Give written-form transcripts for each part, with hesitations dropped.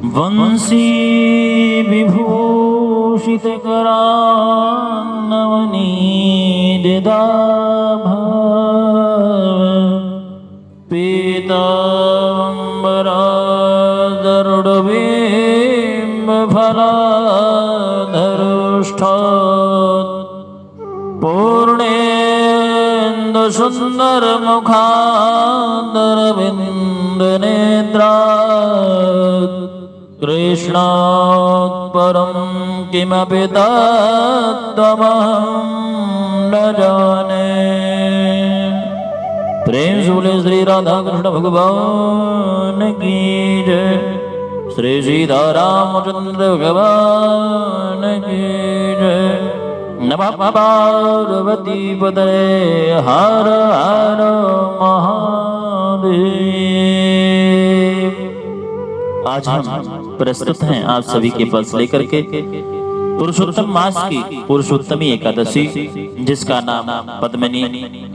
वंशी विभूषित करान्नवनीदिदाभ पीताम्बरादरुडबिम्बफलाधरुष्ठ पूर्णेन्दु सुंदर मुखादरविन्दनेत्रा कृष्णात् परं किमपि तत्त्वमहं न जाने। प्रेम से बोले श्री राधा कृष्ण भगवान की जय, श्री सीतारामचंद्र भगवान की जय। नमः पार्वती पतये हर हर महादेव। आज हम प्रस्तुत हैं आप सभी के पास लेकर के पुरुषोत्तम मास की पुरुषोत्तमी एकादशी, जिसका नाम पद्मिनी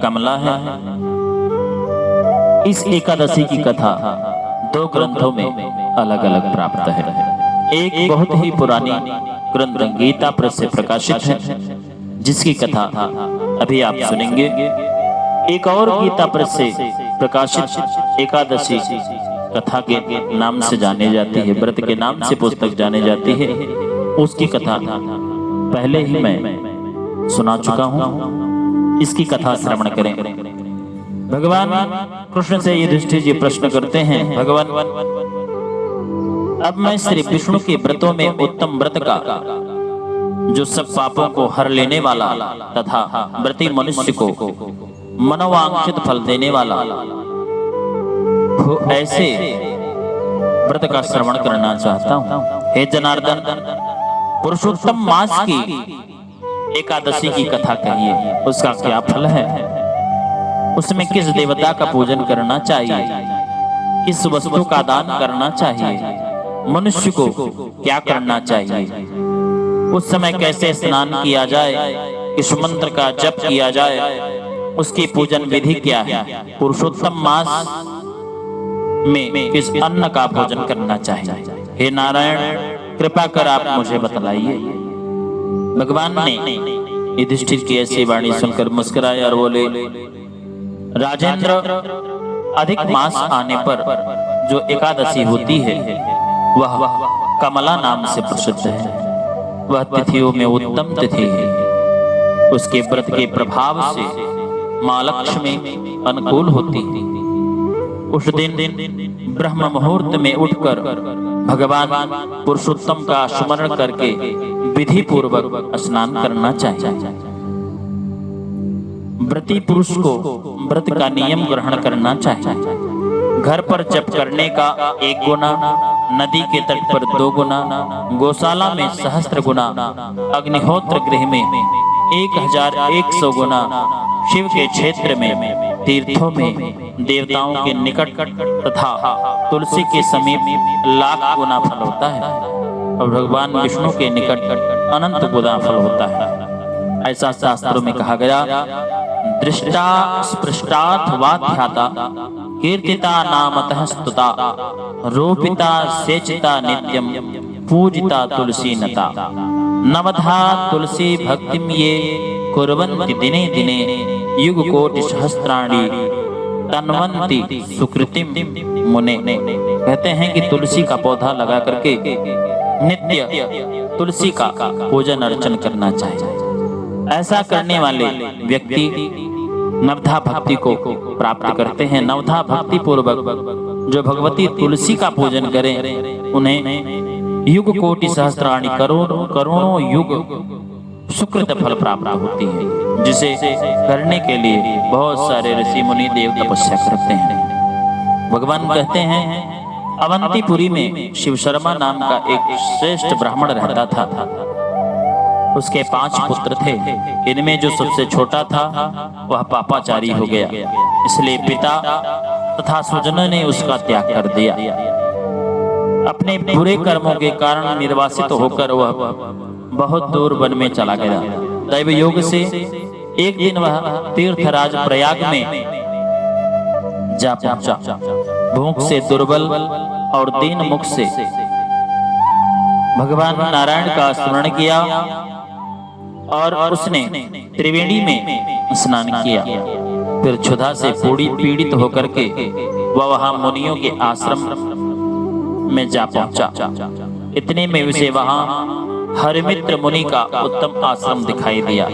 कमला है। इस एकादशी की कथा दो ग्रंथों में अलग अलग प्राप्त है। एक बहुत ही पुरानी ग्रंथ गीता प्रेस से प्रकाशित है, जिसकी कथा अभी आप सुनेंगे। एक और गीता प्रेस से प्रकाशित एकादशी कथा के नाम से जाने जाती है, व्रत के नाम से पुस्तक जाने जाती है, उसकी कथा पहले ही मैं सुना चुका हूं। इसकी कथा श्रवण करें। भगवान कृष्ण से युधिष्ठिर जी प्रश्न करते हैं, भगवान अब मैं श्री विष्णु के व्रतों में उत्तम व्रत का, जो सब पापों को हर लेने वाला तथा व्रती मनुष्य को मनोवांछित फल देने वाला ऐसे व्रत का श्रवण करना चाहता हूँ। हे जनार्दन, पुरुषोत्तम मास की एकादशी की कथा कहिए, उसका क्या फल है, उसमें किस देवता का पूजन करना चाहिए, किस वस्तु का दान करना चाहिए, मनुष्य को क्या करना चाहिए, उस समय कैसे स्नान किया जाए, किस मंत्र का जप किया जाए, उसकी पूजन विधि क्या है, पुरुषोत्तम मास में किस अन्न का भोजन करना चाहिए। हे नारायण, कृपा कर आप मुझे बतलाइए। भगवान ने युधिष्ठिर की ऐसी वाणी सुनकर मुस्कुराए और बोले, राजेंद्र, अधिक मास आने पर जो एकादशी होती है वह कमला नाम से प्रसिद्ध है। वह तिथियों में उत्तम तिथि है। उसके व्रत के प्रभाव से मां लक्ष्मी अनुकूल होती है। उस दिन ब्रह्म मुहूर्त में उठकर भगवान पुरुषोत्तम का स्मरण करके विधि पूर्वक स्नान करना चाहिए। व्रती पुरुष को व्रत का नियम ग्रहण करना चाहिए। घर पर जप करने का 1 गुना, नदी के तट पर 2 गुना, गौशाला में सहस्त्र गुना, अग्निहोत्र गृह में 1100 गुना, शिव के क्षेत्र में, तीर्थों में, देवताओं के निकट तथा तुलसी के समीप 1,00,000 गुना फल होता है और भगवान विष्णु के निकट अनंत गुना फल होता है। ऐसा शास्त्रों में कहा गया, दृष्टा स्पृष्टाथ वाध्याता कीर्तिता नामतः स्तुता रोपिता सेचिता नित्यम पूजिता तुलसी नता नवधा तुलसी भक्तिम ये कुर्वन्ति दिने दिने युग कोटि सहस्त्राणि तन्वन्ति सुकृतिम मुने। कहते हैं कि तुलसी का पौधा लगा करके नित्य तुलसी का पूजन अर्चन करना चाहिए। ऐसा करने वाले व्यक्ति नवधा भक्ति को प्राप्त करते हैं। नवधा भक्ति पूर्वक जो भगवती तुलसी का पूजन करें, उन्हें युग कोटि सहस्त्राणि करोड़ों युग सुकृत फल प्राप्त होती है, जिसे करने के लिए बहुत सारे ऋषि मुनि देव तपस्या करते हैं। भगवान कहते हैं, अवंतीपुरी में शिव शर्मा नाम का एक श्रेष्ठ ब्राह्मण रहता था। उसके 5 पुत्र थे। इनमें जो सबसे छोटा था वह पापाचारी हो गया, इसलिए पिता तथा स्वजनों ने उसका त्याग कर दिया। अपने बुरे कर्मों के कारण निर्वासित होकर वह बहुत दूर वन में चला गया। दैव योग से एक दिन वह तीर्थराज प्रयाग में जा पहुंचा। भूख से दुर्बल और दीन मुख से भगवान नारायण का स्मरण किया और उसने त्रिवेणी में स्नान किया। फिर क्षुधा से पीड़ित होकर के वह वहां मुनियों के आश्रम में जा पहुंचा। इतने में उसे वहां हरिमित्र मुनि का उत्तम आश्रम दिखाई दिया।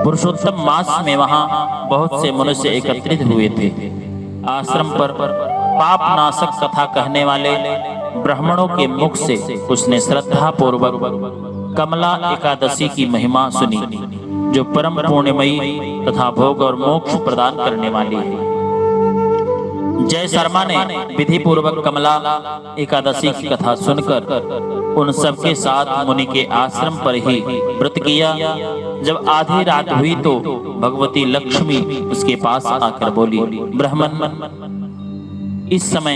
पुरुषोत्तम मास में वहां बहुत से मनुष्य एकत्रित हुए थे। आश्रम पर पाप नाशक कथा कहने वाले ब्राह्मणों के मुख से उसने श्रद्धा पूर्वक कमला एकादशी की महिमा सुनी, जो परम पुण्यमयी तथा भोग और मोक्ष प्रदान करने वाली है। जय शर्मा ने विधि पूर्वक कमला एकादशी की कथा सुनकर उन सबके साथ मुनि के आश्रम पर ही व्रत किया। जब आधी रात हुई तो भगवती लक्ष्मी उसके पास आकर बोली, ब्राह्मण, इस समय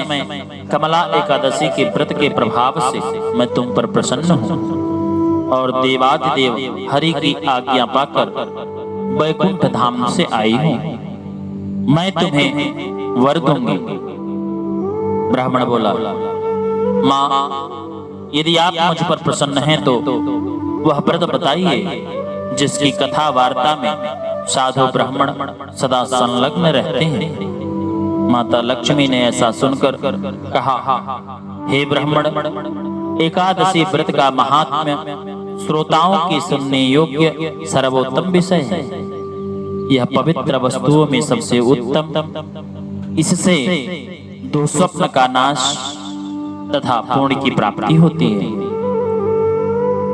कमला एकादशी के व्रत के प्रभाव से मैं तुम पर प्रसन्न हूँ और देवाधिदेव हरि की आज्ञा पाकर वैकुंठ धाम से आई हूँ। मैं तुम्हें वर दूंगी। ब्राह्मण बोला, माँ, यदि आप मुझ पर प्रसन्न हैं तो वह व्रत बताइए जिसकी कथा वार्ता में साधु ब्राह्मण सदा संलग्न रहते हैं। माता लक्ष्मी ने ऐसा सुनकर कहा, हे ब्राह्मण, एकादशी व्रत का महात्म्य श्रोताओं की सुनने योग्य सर्वोत्तम विषय है। यह पवित्र वस्तुओं में सबसे उत्तम। इससे दुःस्वप्न का नाश तथा पुण्य की प्राप्ति होती है।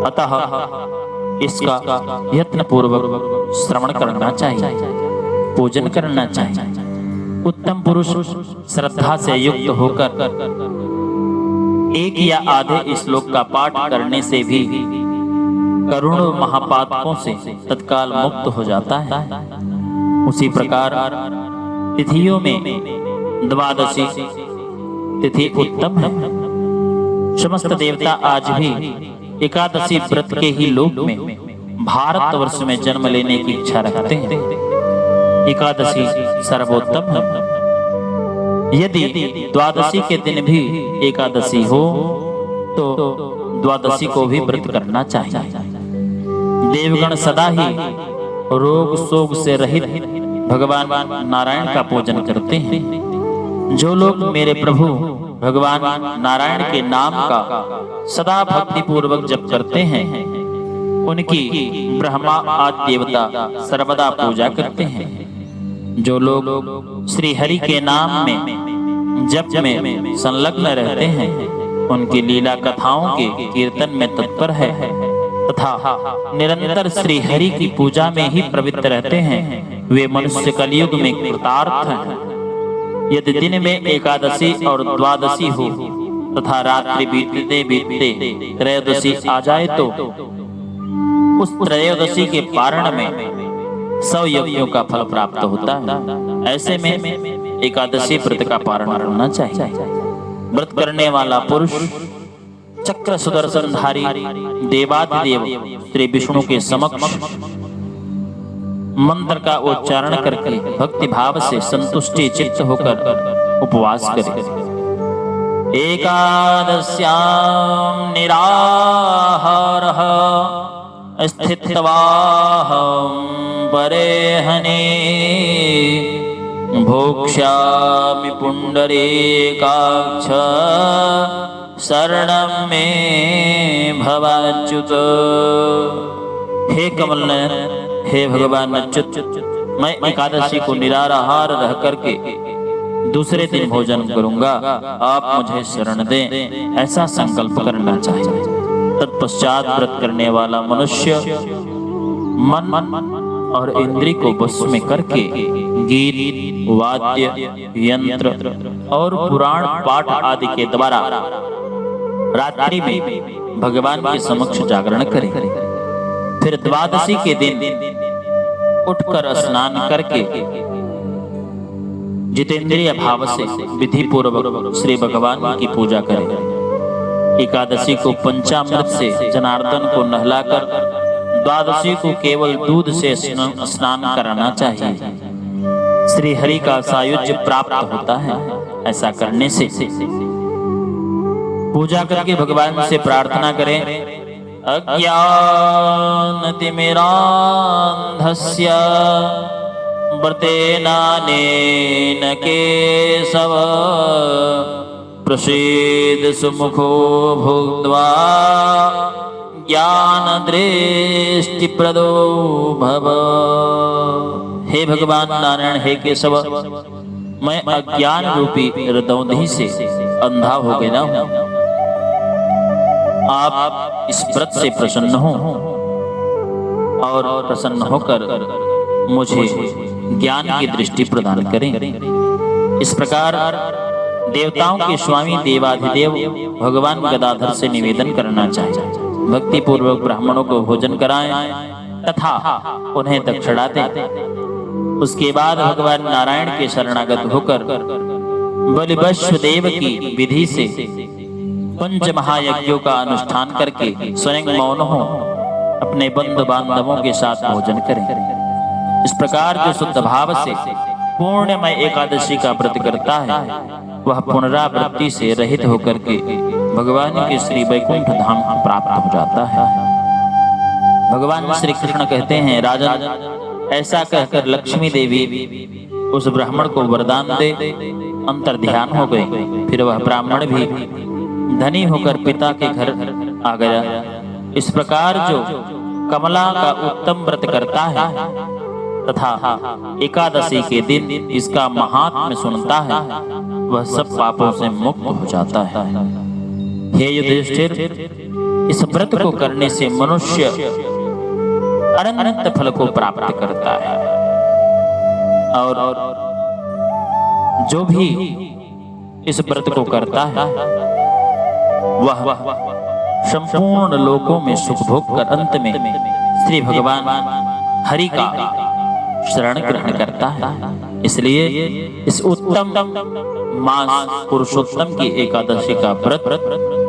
अतः इसका यत्न पूर्वक श्रवण करना चाहिए, पूजन करना चाहिए। उत्तम पुरुष श्रद्धा से युक्त होकर एक या आधे श्लोक का पाठ करने से भी करोड़ों महापातकों से तत्काल मुक्त हो जाता है। उसी प्रकार तिथियों में द्वादशी तिथि उत्तम है। समस्त देवता आज भी एकादशी व्रत के ही लोक में भारतवर्ष में जन्म लेने की इच्छा रखते हैं। एकादशी सर्वोत्तम है। यदि द्वादशी के दिन भी एकादशी हो तो द्वादशी को भी व्रत करना चाहिए। देवगण सदा ही रोग शोक से रहित भगवान नारायण का पूजन करते हैं। जो लोग मेरे प्रभु भगवान नारायण के नाम का सदा भक्ति पूर्वक जप करते हैं, उनकी ब्रह्मा आदि देवता सर्वदा पूजा करते हैं। जो लोग श्री हरि के नाम में जप में संलग्न रहते हैं, उनकी लीला कथाओं के कीर्तन में तत्पर है तथा निरंतर श्री हरि की पूजा में ही प्रवृत्त रहते हैं, वे मनुष्य कलयुग में कृतार्थ हैं। यदि दिन में एकादशी और द्वादशी हो तथा रात्रि बीतते बीतते त्रयोदशी आ जाए तो उस त्रयोदशी के पारण में 100 यज्ञों का फल प्राप्त होता है। ऐसे में एकादशी व्रत का पारण करना चाहिए। व्रत करने वाला पुरुष चक्र सुदर्शनधारी देवाधिदेव श्री विष्णु के समक्ष मंत्र का उच्चारण करके भक्ति भाव से संतुष्टि चित्त होकर उपवास करे। एकादश्यां निराहारः स्थित्वाहं परेहने भोक्ष्यामि पुंडरीकाक्ष शरणं मे भवाच्युत। हे कमल नयन, हे भगवान अच्युत, मैं एकादशी को निराहार रह करके दूसरे दिन भोजन करूंगा, आप मुझे शरण दें, ऐसा संकल्प करना चाहिए। तत्पश्चात व्रत करने वाला मनुष्य मन और इंद्रिय को वश में करके गीत, वाद्य यंत्र और पुराण पाठ आदि के द्वारा रात्रि में भगवान के समक्ष जागरण करे। फिर द्वादशी के दिन उठकर स्नान करके जितेंद्रिय भाव से विधि पूर्वक श्री भगवान की पूजा करें। एकादशी को पंचामृत से जनार्दन को नहलाकर द्वादशी को केवल दूध से स्नान कराना चाहिए। श्री हरि का सायुज्य प्राप्त होता है। ऐसा करने से पूजा करके भगवान से प्रार्थना करें। अज्ञानतिमिरान्धस्य व्रतेनानेन केशव प्रसीद सुमुखो भुक्त्वा ज्ञान दृष्टि प्रदो भव। हे भगवान नारायण, हे केशव, मैं अज्ञान रूपी हृदौंधी से अंधा हो गया हूं। आप इस व्रत से प्रसन्न हो और प्रसन्न होकर मुझे ज्ञान की दृष्टि प्रदान करें। इस प्रकार देवताओं के स्वामी देवाधिदेव भगवान गदाधर से निवेदन करना चाहिए। भक्ति पूर्वक ब्राह्मणों को भोजन कराएं तथा उन्हें दक्षिणा दें। उसके बाद भगवान नारायण के शरणागत होकर बलिवश्व देव की विधि से पंच महायज्ञों का अनुष्ठान करके स्वयं मौन हो अपने बंधु बांधवों के साथ भोजन करें। इस प्रकार जो शुद्ध भाव से पूर्णमय एकादशी का व्रत करता है वह पुनरावृत्ति से रहित होकर के भगवान के श्री वैकुंठ धाम को प्राप्त हो जाता है। भगवान श्री कृष्ण कहते हैं, राजन, ऐसा कहकर लक्ष्मी देवी उस ब्राह्मण को वरदान दे अंतर ध्यान हो गए। फिर वह ब्राह्मण भी धनी होकर पिता के घर आ गया। इस प्रकार जो कमला का उत्तम व्रत करता है तथा एकादशी के दिन इसका महात्म्य सुनता है वह सब पापों से मुक्त हो जाता है। हे युधिष्ठिर, इस व्रत को करने से मनुष्य अनंत फल को प्राप्त करता है और जो भी इस व्रत को करता है वह संपूर्ण लोकों में सुख भोग कर अंत में श्री भगवान हरि का शरण ग्रहण करता है। इसलिए इस उत्तम मास पुरुषोत्तम की एकादशी का व्रत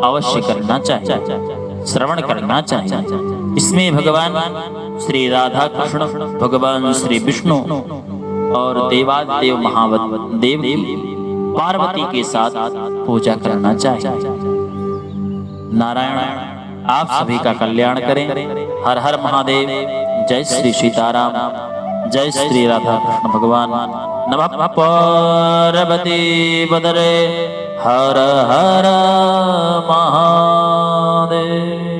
अवश्य करना चाहिए, श्रवण करना चाहिए। इसमें भगवान श्री राधा कृष्ण, भगवान श्री विष्णु और देवादेव महादेव की पार्वती के साथ पूजा करना चाहिए। नारायण आप सभी का कल्याण करें। हर हर महादेव। जय श्री सीताराम, जय श्री राधा कृष्ण भगवान। नमः पार्वती पतये। हर हर महादेव।